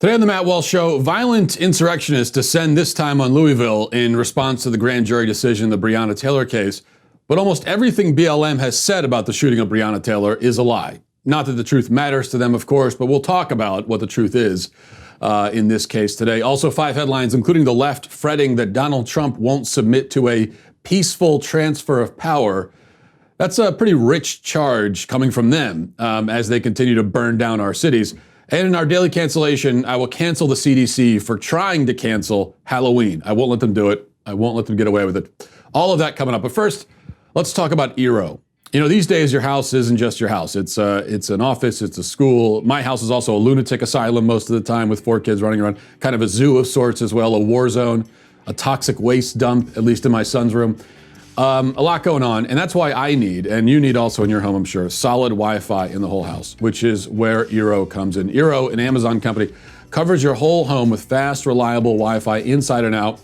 Today on the Matt Walsh Show, violent insurrectionists descend this time on Louisville in response to the grand jury decision in the Breonna Taylor case. But almost everything BLM has said about the shooting of Breonna Taylor is a lie. Not that the truth matters to them, of course, but we'll talk about what the truth is in this case today. Also, 5 headlines, including the left fretting that Donald Trump won't submit to a peaceful transfer of power. That's a pretty rich charge coming from them as they continue to burn down our cities. And in our daily cancellation, I will cancel the CDC for trying to cancel Halloween. I won't let them do it. I won't let them get away with it. All of that coming up. But first, let's talk about Eero. You know, these days your house isn't just your house. It's an office, it's a school. My house is also a lunatic asylum most of the time with 4 kids running around. Kind of a zoo of sorts as well, a war zone, a toxic waste dump, at least in my son's room. A lot going on, and that's why I need, and you need also in your home, I'm sure, solid Wi-Fi in the whole house, which is where Eero comes in. Eero, an Amazon company, covers your whole home with fast, reliable Wi-Fi inside and out.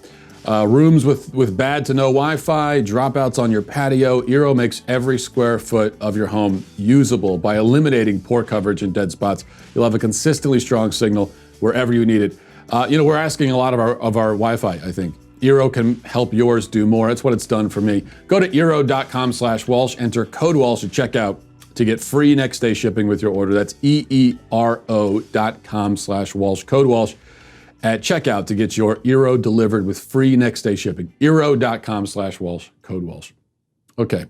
Rooms with bad to no Wi-Fi, dropouts on your patio. Eero makes every square foot of your home usable by eliminating poor coverage and dead spots. You'll have a consistently strong signal wherever you need it. We're asking a lot of our Wi-Fi, I think. Eero can help yours do more. That's what it's done for me. Go to Eero.com/Walsh, enter code Walsh at checkout to get free next day shipping with your order. That's EERO.com/Walsh, code Walsh at checkout to get your Eero delivered with free next day shipping. Eero.com/Walsh, code Walsh. Okay.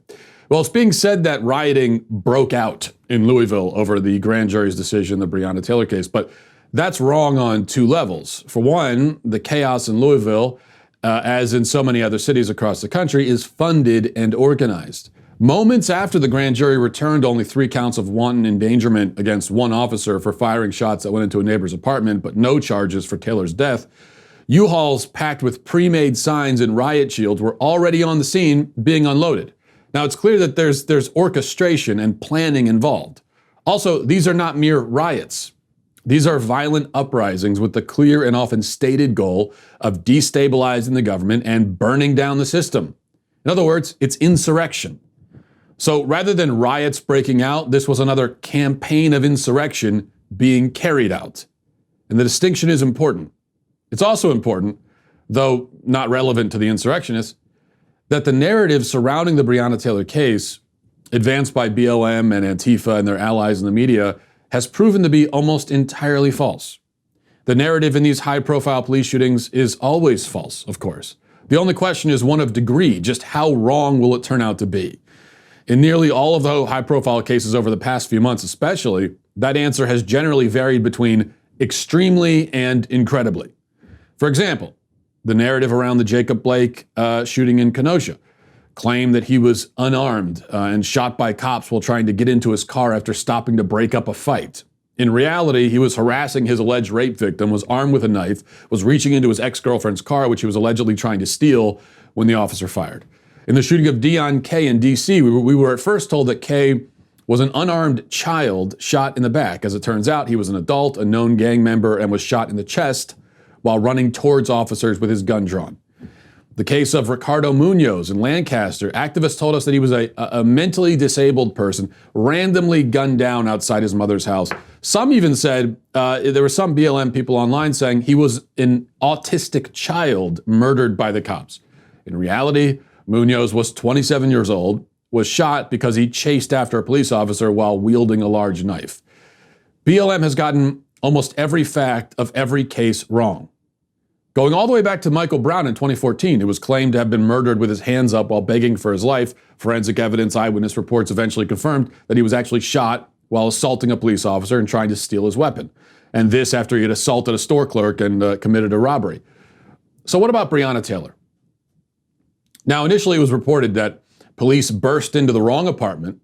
Well, it's being said that rioting broke out in Louisville over the grand jury's decision in the Breonna Taylor case, but that's wrong on 2 levels. For one, the chaos in Louisville, as in so many other cities across the country, is funded and organized. Moments after the grand jury returned only 3 counts of wanton endangerment against 1 officer for firing shots that went into a neighbor's apartment, but no charges for Taylor's death, U-Hauls packed with pre-made signs and riot shields were already on the scene being unloaded. Now, it's clear that there's orchestration and planning involved. Also, these are not mere riots. These are violent uprisings with the clear and often stated goal of destabilizing the government and burning down the system. In other words, it's insurrection. So rather than riots breaking out, this was another campaign of insurrection being carried out. And the distinction is important. It's also important, though not relevant to the insurrectionists, that the narrative surrounding the Breonna Taylor case, advanced by BLM and Antifa and their allies in the media, has proven to be almost entirely false. The narrative in these high-profile police shootings is always false, of course. The only question is one of degree. Just how wrong will it turn out to be? In nearly all of the high-profile cases over the past few months especially, that answer has generally varied between extremely and incredibly. For example, the narrative around the Jacob Blake shooting in Kenosha claimed that he was unarmed and shot by cops while trying to get into his car after stopping to break up a fight. In reality, he was harassing his alleged rape victim, was armed with a knife, was reaching into his ex-girlfriend's car, which he was allegedly trying to steal when the officer fired. In the shooting of Deon K. in D.C., we were at first told that K. was an unarmed child shot in the back. As it turns out, he was an adult, a known gang member, and was shot in the chest while running towards officers with his gun drawn. The case of Ricardo Munoz in Lancaster, activists told us that he was a mentally disabled person randomly gunned down outside his mother's house. Some even said, there were some BLM people online saying he was an autistic child murdered by the cops. In reality, Munoz was 27 years old, was shot because he chased after a police officer while wielding a large knife. BLM has gotten almost every fact of every case wrong. Going all the way back to Michael Brown in 2014, who was claimed to have been murdered with his hands up while begging for his life. Forensic evidence, eyewitness reports eventually confirmed that he was actually shot while assaulting a police officer and trying to steal his weapon. And this after he had assaulted a store clerk and committed a robbery. So what about Breonna Taylor? Now, initially it was reported that police burst into the wrong apartment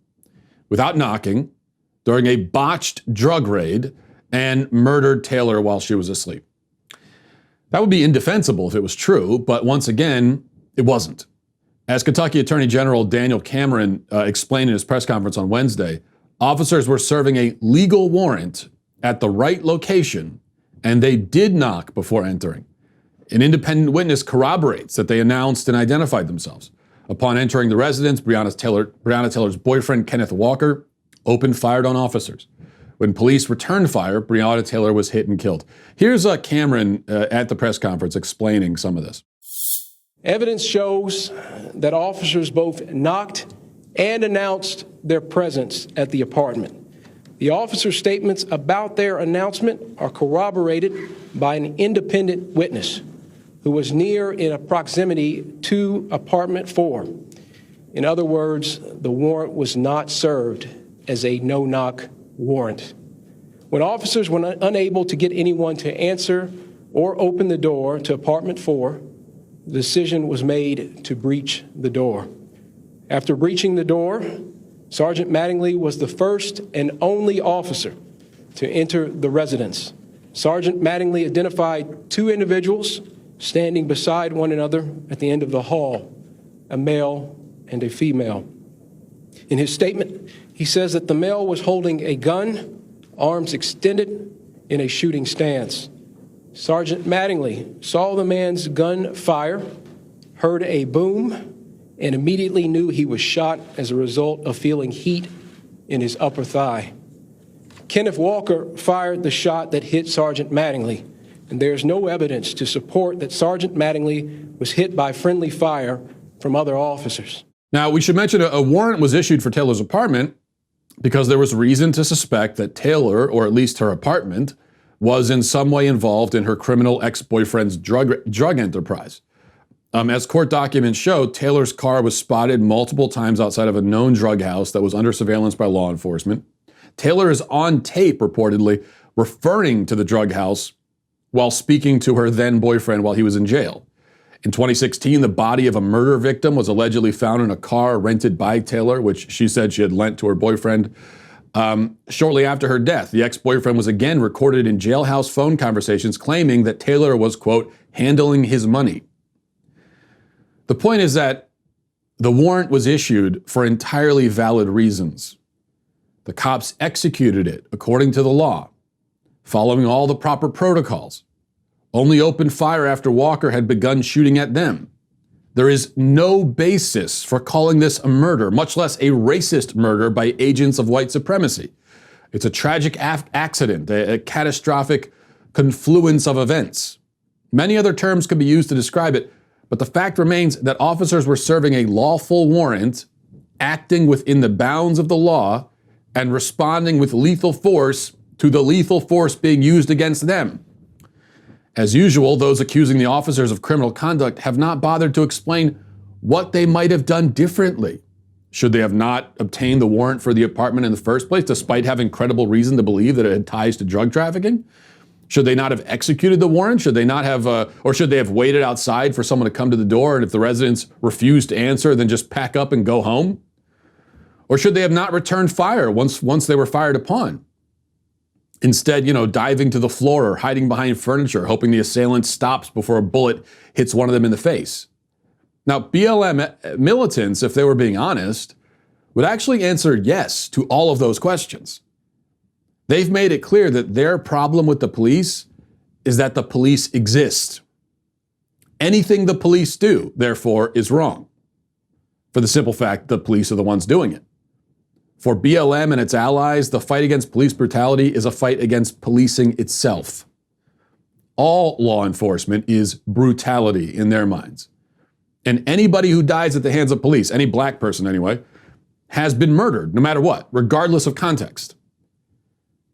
without knocking during a botched drug raid and murdered Taylor while she was asleep. That would be indefensible if it was true, but once again, it wasn't. As Kentucky Attorney General Daniel Cameron explained in his press conference on Wednesday, officers were serving a legal warrant at the right location, and they did knock before entering. An independent witness corroborates that they announced and identified themselves. Upon entering the residence, Breonna Taylor's boyfriend, Kenneth Walker, opened fire on officers. When police returned fire, Breonna Taylor was hit and killed. Here's Cameron at the press conference explaining some of this. Evidence shows that officers both knocked and announced their presence at the apartment. The officers' statements about their announcement are corroborated by an independent witness who was near in proximity to apartment 4. In other words, the warrant was not served as a no-knock warrant. When officers were unable to get anyone to answer or open the door to apartment 4, the decision was made to breach the door. After breaching the door, Sergeant Mattingly was the first and only officer to enter the residence. Sergeant Mattingly identified 2 individuals standing beside one another at the end of the hall, a male and a female. In his statement, he says that the male was holding a gun, arms extended, in a shooting stance. Sergeant Mattingly saw the man's gun fire, heard a boom, and immediately knew he was shot as a result of feeling heat in his upper thigh. Kenneth Walker fired the shot that hit Sergeant Mattingly, and there's no evidence to support that Sergeant Mattingly was hit by friendly fire from other officers. Now, we should mention a warrant was issued for Taylor's apartment because there was reason to suspect that Taylor, or at least her apartment, was in some way involved in her criminal ex-boyfriend's drug enterprise. As court documents show, Taylor's car was spotted multiple times outside of a known drug house that was under surveillance by law enforcement. Taylor is on tape, reportedly, referring to the drug house while speaking to her then boyfriend while he was in jail. In 2016, the body of a murder victim was allegedly found in a car rented by Taylor, which she said she had lent to her boyfriend. Shortly after her death, the ex-boyfriend was again recorded in jailhouse phone conversations claiming that Taylor was, quote, handling his money. The point is that the warrant was issued for entirely valid reasons. The cops executed it according to the law, following all the proper protocols. Only opened fire after Walker had begun shooting at them. There is no basis for calling this a murder, much less a racist murder by agents of white supremacy. It's a tragic accident, a catastrophic confluence of events. Many other terms could be used to describe it, but the fact remains that officers were serving a lawful warrant, acting within the bounds of the law, and responding with lethal force to the lethal force being used against them. As usual, those accusing the officers of criminal conduct have not bothered to explain what they might have done differently. Should they have not obtained the warrant for the apartment in the first place, despite having credible reason to believe that it had ties to drug trafficking? Should they not have executed the warrant? Should they not have, or should they have waited outside for someone to come to the door, and if the residents refused to answer, then just pack up and go home? Or should they have not returned fire once they were fired upon? Instead, diving to the floor or hiding behind furniture, hoping the assailant stops before a bullet hits one of them in the face. Now, BLM militants, if they were being honest, would actually answer yes to all of those questions. They've made it clear that their problem with the police is that the police exist. Anything the police do, therefore, is wrong, for the simple fact the police are the ones doing it. For BLM and its allies, the fight against police brutality is a fight against policing itself. All law enforcement is brutality in their minds. And anybody who dies at the hands of police, any black person anyway, has been murdered, no matter what, regardless of context.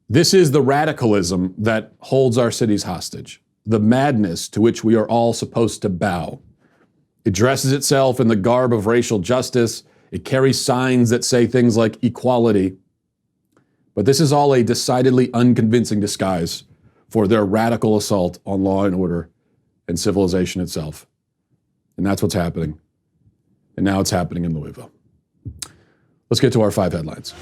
This is the radicalism that holds our cities hostage, the madness to which we are all supposed to bow. It dresses itself in the garb of racial justice. It carries signs that say things like equality. But this is all a decidedly unconvincing disguise for their radical assault on law and order and civilization itself. And that's what's happening. And now it's happening in Louisville. Let's get to our 5 headlines.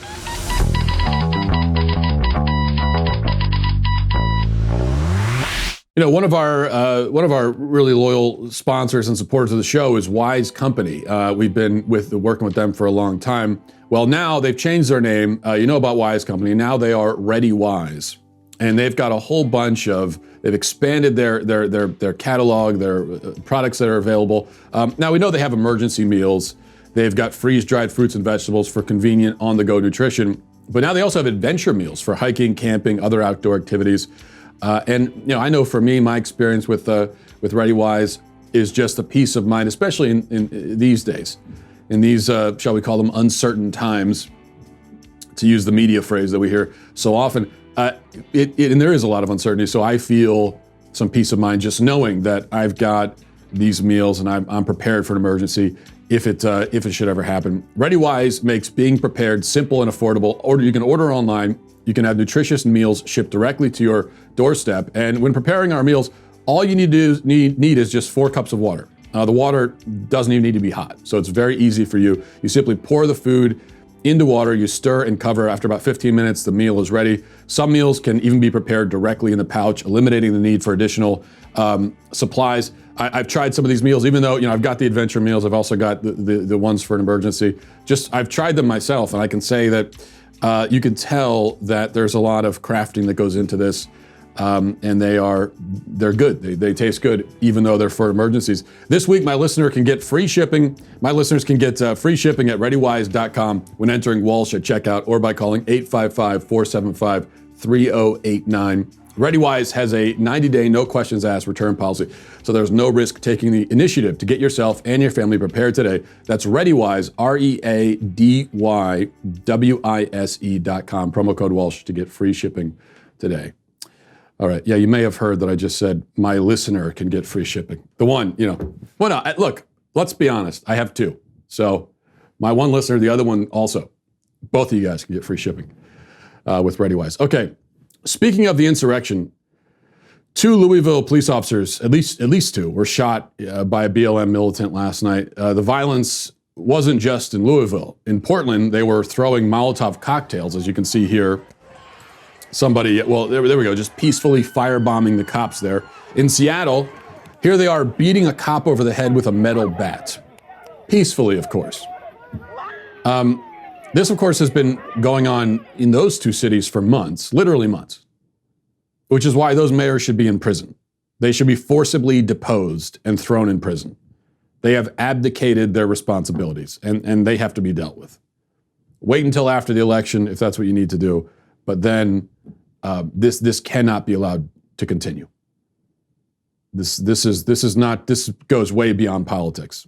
One of our really loyal sponsors and supporters of the show is Wise Company. We've been working with them for a long time. Well, now they've changed their name. You know about Wise Company. Now they are Ready Wise, and they've got a whole bunch of. They've expanded their catalog, their products that are available. Now we know they have emergency meals. They've got freeze-dried fruits and vegetables for convenient on-the-go nutrition. But now they also have adventure meals for hiking, camping, other outdoor activities. And I know for me, my experience with ReadyWise is just a peace of mind, especially in these days, in these, shall we call them, uncertain times, to use the media phrase that we hear so often. And there is a lot of uncertainty, so I feel some peace of mind just knowing that I've got these meals and I'm prepared for an emergency if it should ever happen. ReadyWise makes being prepared simple and affordable. You can order online. You can have nutritious meals shipped directly to your doorstep. And when preparing our meals, all you need is just 4 cups of water. The water doesn't even need to be hot, so it's very easy for you. You simply pour the food into water, you stir and cover. After about 15 minutes, the meal is ready. Some meals can even be prepared directly in the pouch, eliminating the need for additional supplies. I've tried some of these meals, even though I've got the adventure meals. I've also got the ones for an emergency. I've tried them myself, and I can say that you can tell that there's a lot of crafting that goes into this. And they're good. They taste good, even though they're for emergencies. This week, my listener can get free shipping. My listeners can get free shipping at ReadyWise.com when entering Walsh at checkout or by calling 855-475-3089. ReadyWise has a 90-day, no questions asked return policy, so there's no risk taking the initiative to get yourself and your family prepared today. That's ReadyWise, ReadyWise.com. Promo code Walsh to get free shipping today. All right. Yeah, you may have heard that I just said my listener can get free shipping. The one, Well, no, look, let's be honest. I have 2. So my one listener, the other one also. Both of you guys can get free shipping with ReadyWise. Okay. Speaking of the insurrection, 2 Louisville police officers, at least 2, were shot by a BLM militant last night. The violence wasn't just in Louisville. In Portland, they were throwing Molotov cocktails, as you can see here. Somebody, there we go, just peacefully firebombing the cops there. In Seattle, here they are beating a cop over the head with a metal bat. Peacefully, of course. This, of course, has been going on in those 2 cities for months, literally months, which is why those mayors should be in prison. They should be forcibly deposed and thrown in prison. They have abdicated their responsibilities, and they have to be dealt with. Wait until after the election if that's what you need to do. But then this cannot be allowed to continue. This goes way beyond politics.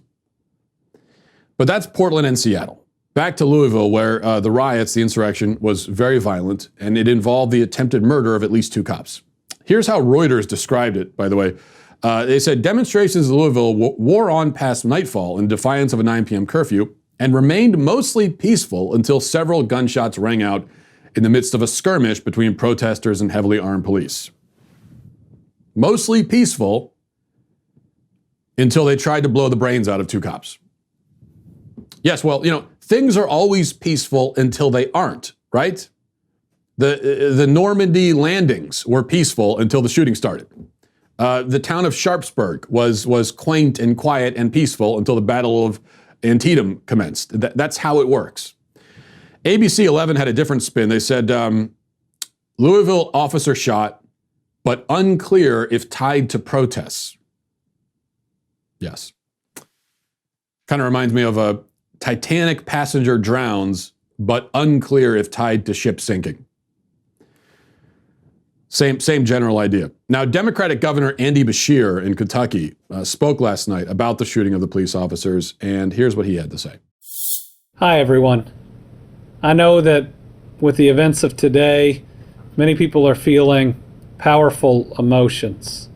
But that's Portland and Seattle. Back to Louisville, where the riots, the insurrection, was very violent, and it involved the attempted murder of at least 2 cops. Here's how Reuters described it, by the way. They said demonstrations in Louisville wore on past nightfall in defiance of a 9 p.m. curfew and remained mostly peaceful until several gunshots rang out in the midst of a skirmish between protesters and heavily armed police. Mostly peaceful until they tried to blow the brains out of 2 cops. Yes, well, things are always peaceful until they aren't, right? The Normandy landings were peaceful until the shooting started. The town of Sharpsburg was quaint and quiet and peaceful until the Battle of Antietam commenced. That's how it works. ABC 11 had a different spin. They said, Louisville officer shot, but unclear if tied to protests. Yes. Kind of reminds me of a Titanic passenger drowns, but unclear if tied to ship sinking. Same general idea. Now, Democratic Governor Andy Beshear in Kentucky spoke last night about the shooting of the police officers, and here's what he had to say. Hi, everyone. I know that with the events of today, many people are feeling powerful emotions,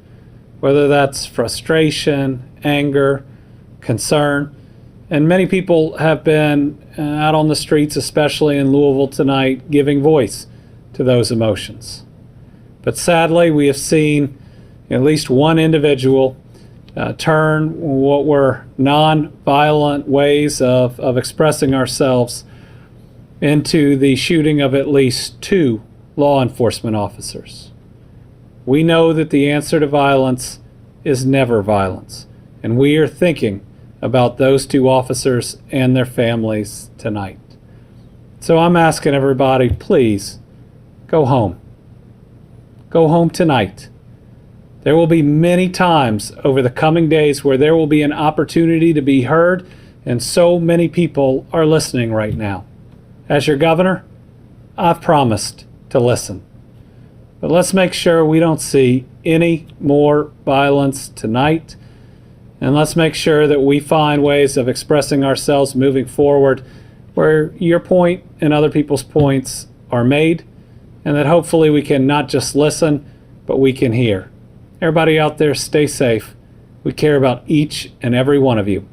whether that's frustration, anger, concern, and many people have been out on the streets, especially in Louisville tonight, giving voice to those emotions. But sadly, we have seen at least one individual turn what were non-violent ways of expressing ourselves into the shooting of at least 2 law enforcement officers. We know that the answer to violence is never violence, and we are thinking about those 2 officers and their families tonight. So I'm asking everybody, please, go home. Go home tonight. There will be many times over the coming days where there will be an opportunity to be heard, and so many people are listening right now. As your governor, I've promised to listen. But let's make sure we don't see any more violence tonight. And let's make sure that we find ways of expressing ourselves moving forward where your point and other people's points are made, and that hopefully we can not just listen, but we can hear. Everybody out there, stay safe. We care about each and every one of you.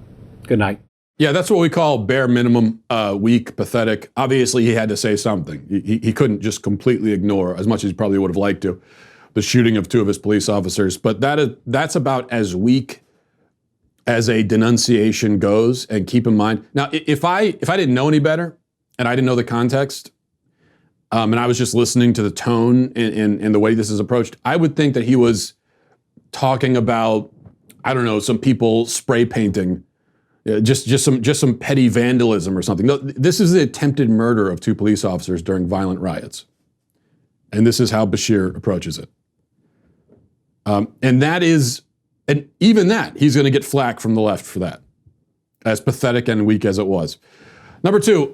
Good night. Yeah, that's what we call bare minimum, weak, pathetic. Obviously, he had to say something. He couldn't just completely ignore, as much as he probably would have liked to, the shooting of 2 of his police officers. But that's about as weak as a denunciation goes. And keep in mind, now, if I didn't know any better, and I didn't know the context, and I was just listening to the tone and the way this is approached, I would think that he was talking about, I don't know, some people spray painting, just some petty vandalism or something. No, this is the attempted murder of 2 police officers during violent riots. And this is how Bashir approaches it. And even that, he's going to get flack from the left for that, as pathetic and weak as it was. Number 2,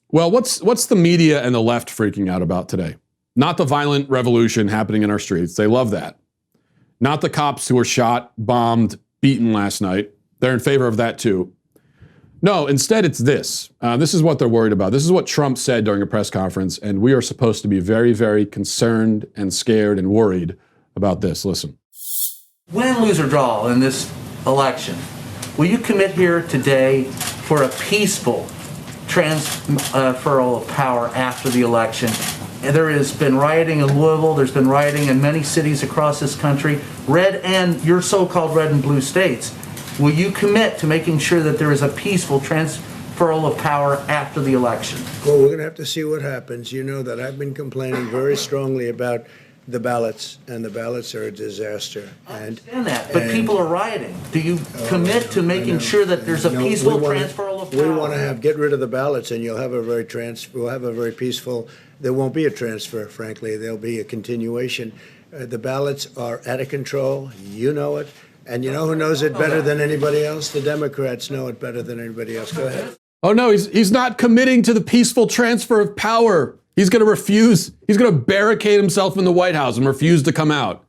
well, what's the media and the left freaking out about today? Not the violent revolution happening in our streets. They love that. Not the cops who were shot, bombed, beaten last night. They're in favor of that too. No, instead it's this. This is what they're worried about. This is what Trump said during a press conference, and we are supposed to be very, very concerned and scared and worried about this. Listen. Win, lose, or draw in this election, will you commit here today for a peaceful transferal of power after the election? There has been rioting in Louisville. There's been rioting in many cities across this country, red and your so-called red and blue states. Will you commit to making sure that there is a peaceful transferal of power after the election? Well, we're going to have to see what happens. You know that I've been complaining very strongly about the ballots, and the ballots are a disaster. I understand that, but people are rioting. Do you commit to making sure that there's a peaceful transferal of power? We want to get rid of the ballots, and we'll have a very peaceful. There won't be a transfer, frankly. There'll be a continuation. The ballots are out of control. You know it, and you know who knows it better than anybody else? The Democrats know it better than anybody else. Go ahead. Oh no, he's not committing to the peaceful transfer of power. He's going to refuse. He's going to barricade himself in the White House and refuse to come out.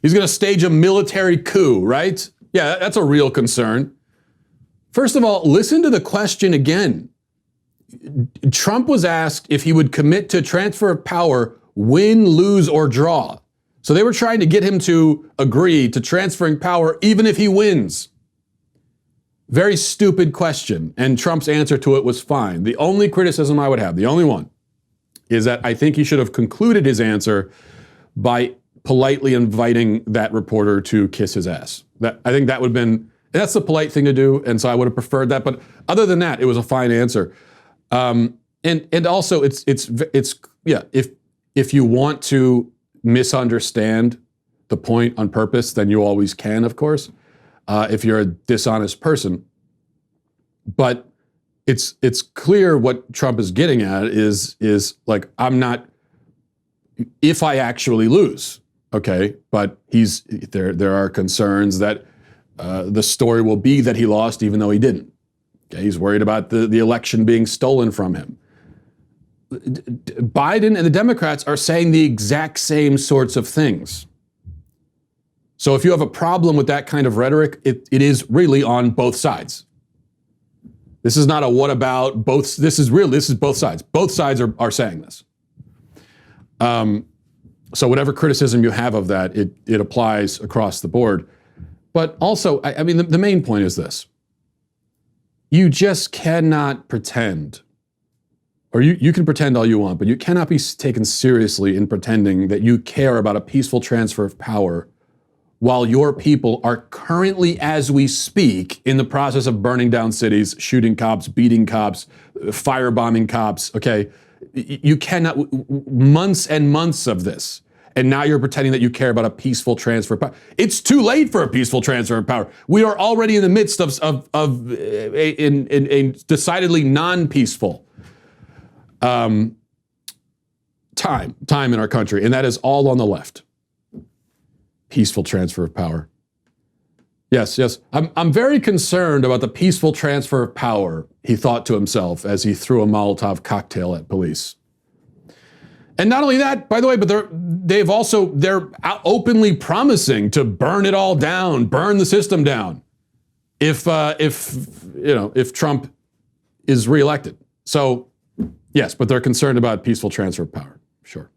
He's going to stage a military coup, right? Yeah, that's a real concern. First of all, listen to the question again. Trump was asked if he would commit to transfer of power, win, lose, or draw. So they were trying to get him to agree to transferring power even if he wins. Very stupid question. And Trump's answer to it was fine. The only criticism I would have, the only one, is that I think he should have concluded his answer by politely inviting that reporter to kiss his ass. I think that would have been, that's the polite thing to do, and so I would have preferred that. But other than that, it was a fine answer. And also, it's yeah. If you want to misunderstand the point on purpose, then you always can, of course. If you're a dishonest person, but it's clear what Trump is getting at is like, I'm not, if I actually lose, okay, but there are concerns that the story will be that he lost even though he didn't. Okay, he's worried about the election being stolen from him. Biden and the Democrats are saying the exact same sorts of things. So if you have a problem with that kind of rhetoric, it is really on both sides. This is not a what about both. This is both sides. Both sides are saying this. So whatever criticism you have of that, it applies across the board. But also, I mean, the main point is this. You just cannot pretend, or you can pretend all you want, but you cannot be taken seriously in pretending that you care about a peaceful transfer of power while your people are currently, as we speak, in the process of burning down cities, shooting cops, beating cops, firebombing cops, okay? You cannot, months and months of this, and now you're pretending that you care about a peaceful transfer of power. It's too late for a peaceful transfer of power. We are already in the midst of a decidedly non-peaceful time in our country, and that is all on the left. Peaceful transfer of power. Yes. I'm very concerned about the peaceful transfer of power, he thought to himself as he threw a Molotov cocktail at police. And not only that, by the way, but they're openly promising to burn it all down, burn the system down, if Trump is reelected. So yes, but they're concerned about peaceful transfer of power. Sure.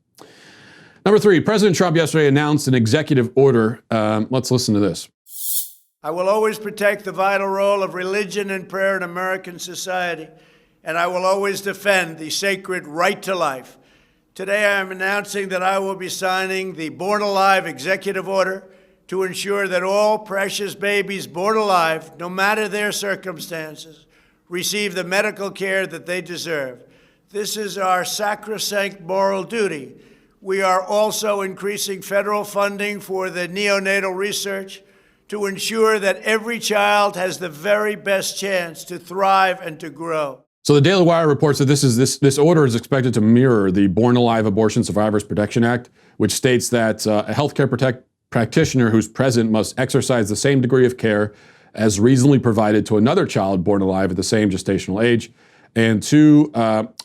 Number 3, President Trump yesterday announced an executive order. Let's listen to this. I will always protect the vital role of religion and prayer in American society, and I will always defend the sacred right to life. Today I am announcing that I will be signing the Born Alive executive order to ensure that all precious babies born alive, no matter their circumstances, receive the medical care that they deserve. This is our sacrosanct moral duty. We are also increasing federal funding for the neonatal research to ensure that every child has the very best chance to thrive and to grow. So the Daily Wire reports that this order is expected to mirror the Born Alive Abortion Survivors Protection Act, which states that a healthcare practitioner who's present must exercise the same degree of care as reasonably provided to another child born alive at the same gestational age, and to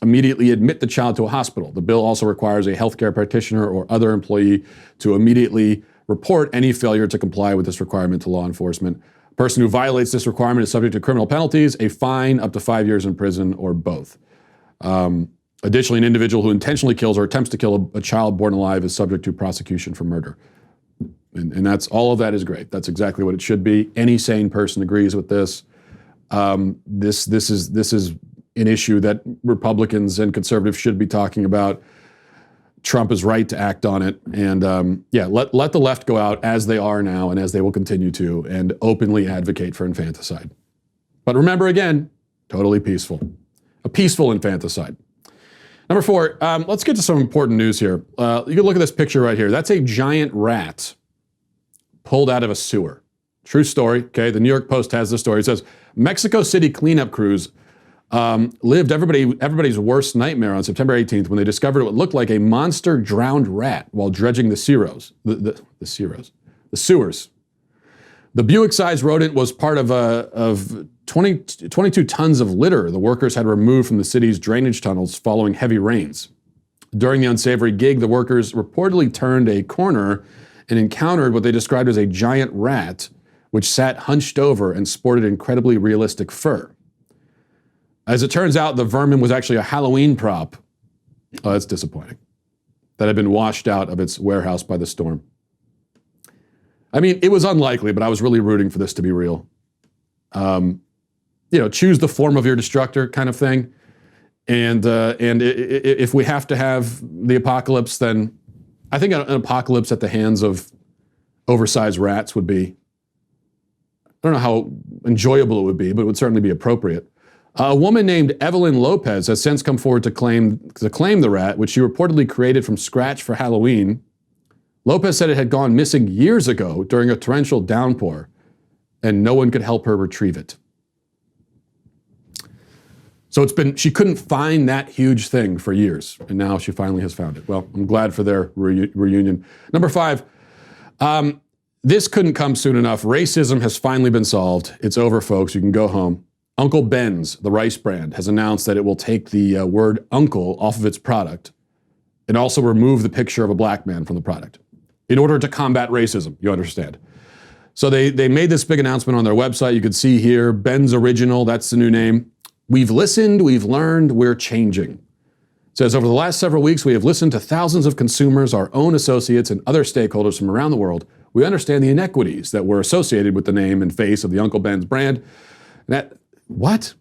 immediately admit the child to a hospital. The bill also requires a healthcare practitioner or other employee to immediately report any failure to comply with this requirement to law enforcement. A person who violates this requirement is subject to criminal penalties, a fine, up to 5 years in prison, or both. Additionally, an individual who intentionally kills or attempts to kill a child born alive is subject to prosecution for murder. And that's all of that is great. That's exactly what it should be. Any sane person agrees with this. This is an issue that Republicans and conservatives should be talking about. Trump is right to act on it. And let the left go out as they are now and as they will continue to, and openly advocate for infanticide. But remember, again, totally peaceful. A peaceful infanticide. Number 4, let's get to some important news here. You can look at this picture right here. That's a giant rat pulled out of a sewer. True story, okay? The New York Post has this story. It says, Mexico City cleanup crews lived everybody's worst nightmare on September 18th when they discovered what looked like a monster drowned rat while dredging the sewers. The Buick-sized rodent was part of 22 tons of litter the workers had removed from the city's drainage tunnels following heavy rains. During the unsavory gig, the workers reportedly turned a corner and encountered what they described as a giant rat, which sat hunched over and sported incredibly realistic fur. As it turns out, the vermin was actually a Halloween prop. Oh, that's disappointing. That had been washed out of its warehouse by the storm. I mean, it was unlikely, but I was really rooting for this to be real. Choose the form of your destructor kind of thing. And if we have to have the apocalypse, then I think an apocalypse at the hands of oversized rats would be, I don't know how enjoyable it would be, but it would certainly be appropriate. A woman named Evelyn Lopez has since come forward to claim the rat, which she reportedly created from scratch for Halloween. Lopez said it had gone missing years ago during a torrential downpour, and no one could help her retrieve it. So she couldn't find that huge thing for years, and now she finally has found it. Well, I'm glad for their reunion. Number 5, this couldn't come soon enough. Racism has finally been solved. It's over, folks. You can go home. Uncle Ben's, the rice brand, has announced that it will take the word uncle off of its product and also remove the picture of a black man from the product in order to combat racism, you understand. So they made this big announcement on their website. You could see here, Ben's Original, that's the new name. We've listened, we've learned, we're changing. It says, over the last several weeks, we have listened to thousands of consumers, our own associates, and other stakeholders from around the world. We understand the inequities that were associated with the name and face of the Uncle Ben's brand. What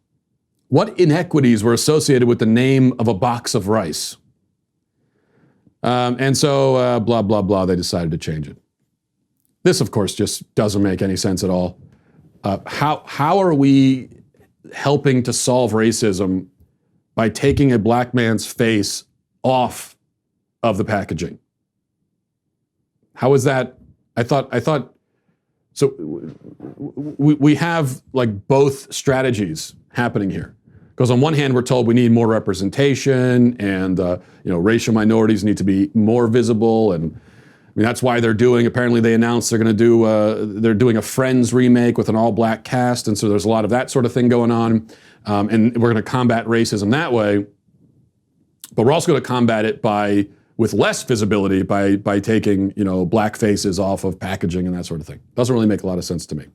inequities were associated with the name of a box of rice? And so, blah, blah, blah, they decided to change it. This, of course, just doesn't make any sense at all. How are we helping to solve racism by taking a black man's face off of the packaging? How is that? I thought, so we have like both strategies happening here. Because on one hand, we're told we need more representation and racial minorities need to be more visible. And I mean, that's why apparently they announced they're doing a Friends remake with an all-black cast. And so there's a lot of that sort of thing going on. And we're going to combat racism that way. But we're also going to combat it by with less visibility by taking, black faces off of packaging and that sort of thing. Doesn't really make a lot of sense to me.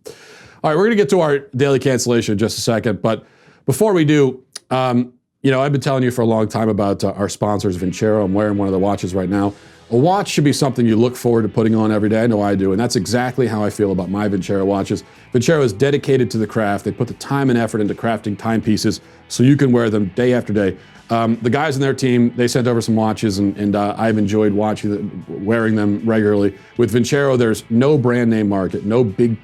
All right, we're going to get to our daily cancellation in just a second, but before we do, I've been telling you for a long time about our sponsors, Vincero. I'm wearing one of the watches right now. A watch should be something you look forward to putting on every day. I know I do, and that's exactly how I feel about my Vincero watches. Vincero is dedicated to the craft. They put the time and effort into crafting timepieces so you can wear them day after day. The guys in their team, they sent over some watches, and I've enjoyed wearing them regularly. With Vincero, there's no brand name market, no big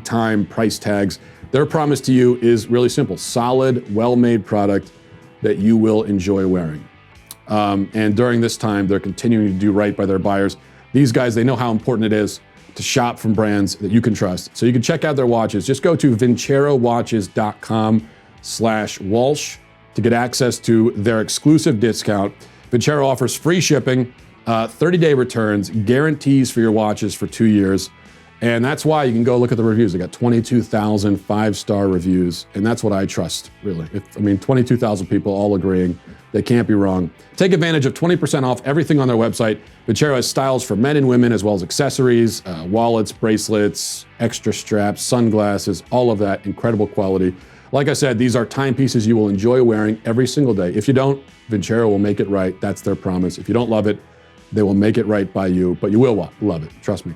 time price tags. Their promise to you is really simple: solid, well-made product that you will enjoy wearing. And during this time, they're continuing to do right by their buyers. These guys, they know how important it is to shop from brands that you can trust. So you can check out their watches. Just go to vincerowatches.com/Walsh to get access to their exclusive discount. Vincero offers free shipping, 30-day returns, guarantees for your watches for 2 years. And that's why you can go look at the reviews. They got 22,000 five-star reviews, and that's what I trust, really. 22,000 people all agreeing. They can't be wrong. Take advantage of 20% off everything on their website. Vincero has styles for men and women, as well as accessories, wallets, bracelets, extra straps, sunglasses, all of that. Incredible quality. Like I said, these are timepieces you will enjoy wearing every single day. If you don't, Vincero will make it right. That's their promise. If you don't love it, they will make it right by you, but you will love it. Trust me.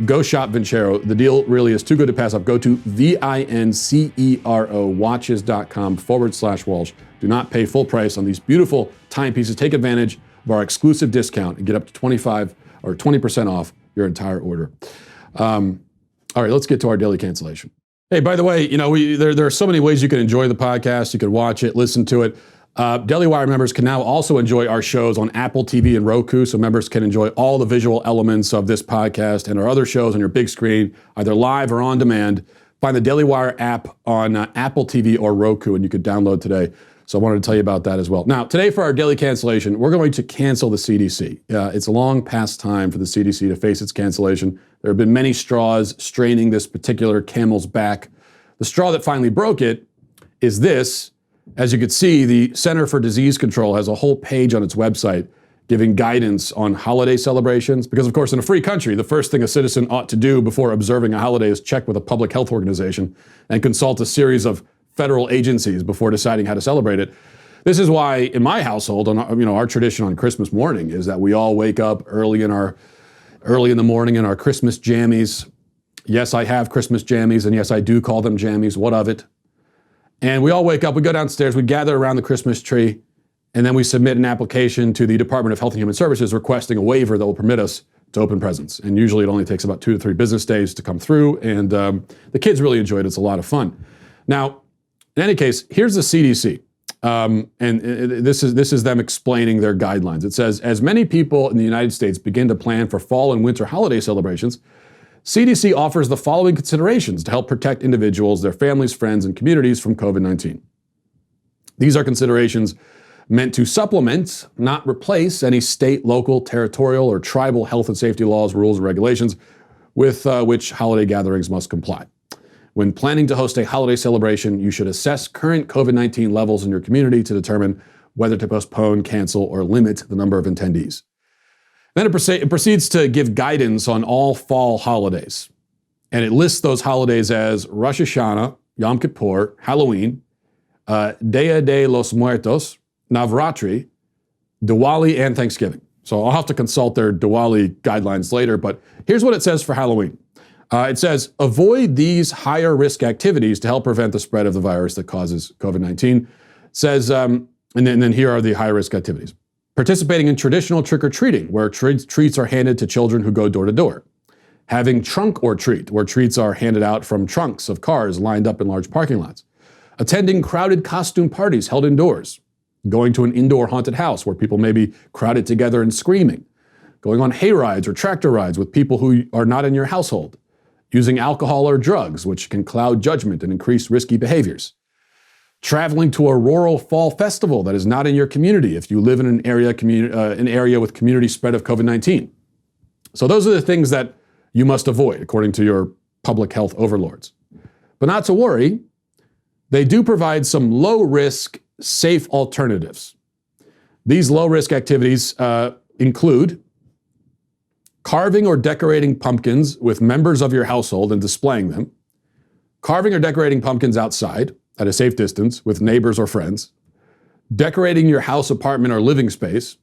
Go shop Vincero. The deal really is too good to pass up. Go to VINCERO watches.com/Walsh. Do not pay full price on these beautiful timepieces. Take advantage of our exclusive discount and get up to 25 or 20% off your entire order. All right, let's get to our daily cancellation. Hey, by the way, there are so many ways you can enjoy the podcast. You can watch it, listen to it. Daily Wire members can now also enjoy our shows on Apple TV and Roku, so members can enjoy all the visual elements of this podcast and our other shows on your big screen, either live or on demand. Find the Daily Wire app on Apple TV or Roku, and you could download today. So I wanted to tell you about that as well. Now, today for our daily cancellation, we're going to cancel the CDC. It's long past time for the CDC to face its cancellation. There have been many straws straining this particular camel's back. The straw that finally broke it is this. As you can see, the Center for Disease Control has a whole page on its website giving guidance on holiday celebrations. Because, of course, in a free country, the first thing a citizen ought to do before observing a holiday is check with a public health organization and consult a series of federal agencies before deciding how to celebrate it. This is why, in my household, our tradition on Christmas morning is that we all wake up early in the morning in our Christmas jammies. Yes, I have Christmas jammies, and yes, I do call them jammies. What of it? And we all wake up, we go downstairs, we gather around the Christmas tree, and then we submit an application to the Department of Health and Human Services requesting a waiver that will permit us to open presents. And usually it only takes about 2 to 3 business days to come through, and the kids really enjoy it. It's a lot of fun. Now, in any case, here's the CDC. This is them explaining their guidelines. It says, as many people in the United States begin to plan for fall and winter holiday celebrations, CDC offers the following considerations to help protect individuals, their families, friends, and communities from COVID-19. These are considerations meant to supplement, not replace, any state, local, territorial, or tribal health and safety laws, rules, and regulations with which holiday gatherings must comply. When planning to host a holiday celebration, you should assess current COVID-19 levels in your community to determine whether to postpone, cancel, or limit the number of attendees. Then it proceeds to give guidance on all fall holidays. And it lists those holidays as Rosh Hashanah, Yom Kippur, Halloween, Dia de los Muertos, Navratri, Diwali, and Thanksgiving. So I'll have to consult their Diwali guidelines later, but here's what it says for Halloween. It says, avoid these higher risk activities to help prevent the spread of the virus that causes COVID-19. It says, and then here are the high risk activities. Participating in traditional trick-or-treating, where treats are handed to children who go door to door. Having trunk or treat, where treats are handed out from trunks of cars lined up in large parking lots. Attending crowded costume parties held indoors. Going to an indoor haunted house where people may be crowded together and screaming. Going on hay rides or tractor rides with people who are not in your household. Using alcohol or drugs, which can cloud judgment and increase risky behaviors. Traveling to a rural fall festival that is not in your community if you live in an area with community spread of COVID-19. So those are the things that you must avoid, according to your public health overlords. But not to worry, they do provide some low-risk, safe alternatives. These low-risk activities include carving or decorating pumpkins with members of your household and displaying them, carving or decorating pumpkins outside at a safe distance with neighbors or friends, decorating your house, apartment, or living space,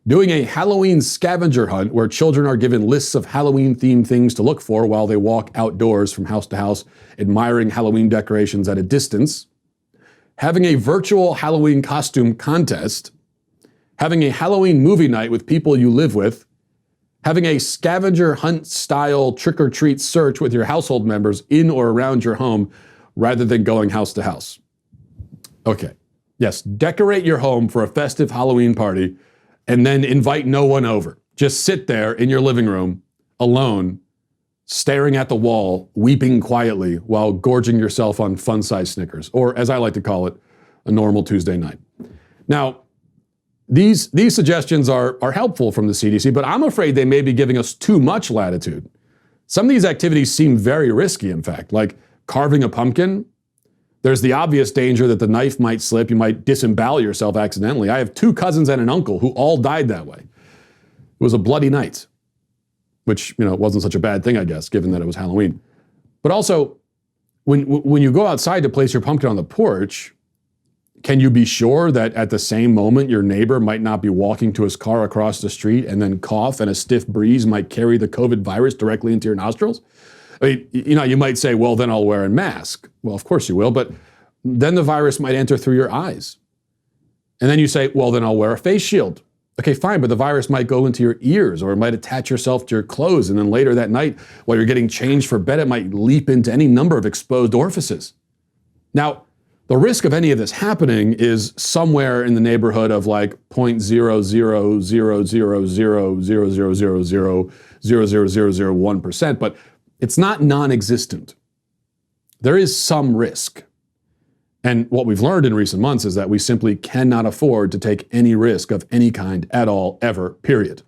doing a Halloween scavenger hunt where children are given lists of Halloween-themed things to look for while they walk outdoors from house to house, admiring Halloween decorations at a distance, having a virtual Halloween costume contest, having a Halloween movie night with people you live with, having a scavenger hunt-style trick-or-treat search with your household members in or around your home rather than going house to house. Okay, yes, decorate your home for a festive Halloween party and then invite no one over. Just sit there in your living room, alone, staring at the wall, weeping quietly while gorging yourself on fun-sized Snickers, or as I like to call it, a normal Tuesday night. Now, these suggestions are helpful from the CDC, but I'm afraid they may be giving us too much latitude. Some of these activities seem very risky, in fact, like carving a pumpkin. There's the obvious danger that the knife might slip. You might disembowel yourself accidentally. I have 2 cousins and an uncle who all died that way. It was a bloody night, which, wasn't such a bad thing, I guess, given that it was Halloween. But also, when you go outside to place your pumpkin on the porch, can you be sure that at the same moment your neighbor might not be walking to his car across the street and then cough and a stiff breeze might carry the COVID virus directly into your nostrils? I mean, you might say, well, then I'll wear a mask. Well, of course you will, but then the virus might enter through your eyes. And then you say, well, then I'll wear a face shield. Okay, fine, but the virus might go into your ears or it might attach yourself to your clothes. And then later that night, while you're getting changed for bed, it might leap into any number of exposed orifices. Now, the risk of any of this happening is somewhere in the neighborhood of like 0.00000000000001%, but it's not non-existent. There is some risk. And what we've learned in recent months is that we simply cannot afford to take any risk of any kind at all, ever, period.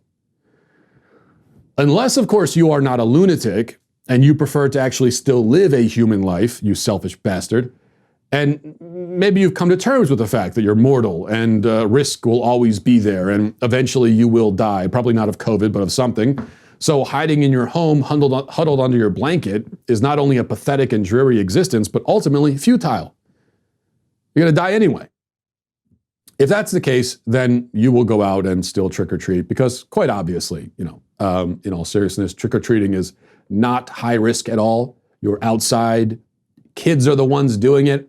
Unless, of course, you are not a lunatic and you prefer to actually still live a human life, you selfish bastard, and maybe you've come to terms with the fact that you're mortal and risk will always be there and eventually you will die, probably not of COVID, but of something. So hiding in your home, huddled under your blanket, is not only a pathetic and dreary existence, but ultimately futile. You're going to die anyway. If that's the case, then you will go out and still trick or treat because quite obviously, in all seriousness, trick or treating is not high risk at all. You're outside. Kids are the ones doing it.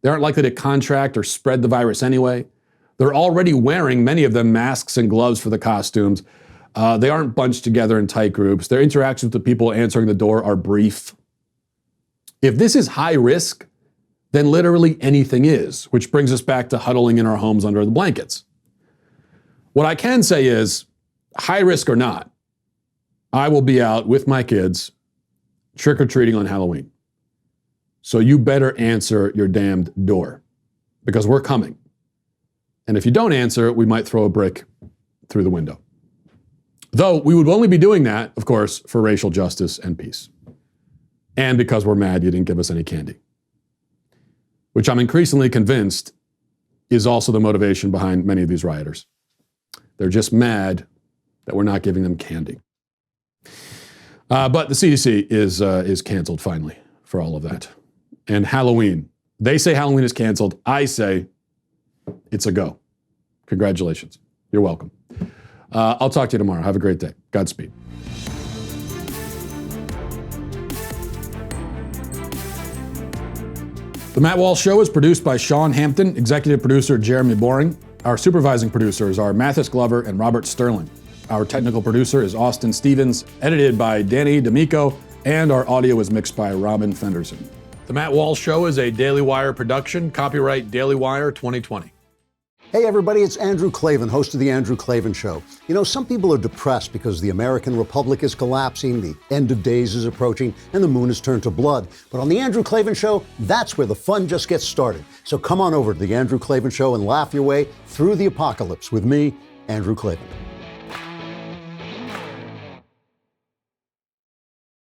They aren't likely to contract or spread the virus anyway. They're already wearing, many of them, masks and gloves for the costumes. They aren't bunched together in tight groups. Their interactions with the people answering the door are brief. If this is high risk, then literally anything is, which brings us back to huddling in our homes under the blankets. What I can say is, high risk or not, I will be out with my kids trick-or-treating on Halloween. So you better answer your damned door, because we're coming. And if you don't answer, we might throw a brick through the window. Though we would only be doing that, of course, for racial justice and peace. And because we're mad you didn't give us any candy. Which I'm increasingly convinced is also the motivation behind many of these rioters. They're just mad that we're not giving them candy. But the CDC is canceled finally for all of that. And Halloween, they say Halloween is canceled. I say it's a go. Congratulations. You're welcome. I'll talk to you tomorrow. Have a great day. Godspeed. The Matt Walsh Show is produced by Sean Hampton, executive producer Jeremy Boring. Our supervising producers are Mathis Glover and Robert Sterling. Our technical producer is Austin Stevens, edited by Danny D'Amico, and our audio is mixed by Robin Fenderson. The Matt Walsh Show is a Daily Wire production, copyright Daily Wire 2020. Hey everybody, it's Andrew Klavan, host of The Andrew Klavan Show. You know, some people are depressed because the American Republic is collapsing, the end of days is approaching, and the moon has turned to blood. But on The Andrew Klavan Show, that's where the fun just gets started. So come on over to The Andrew Klavan Show and laugh your way through the apocalypse with me, Andrew Klavan.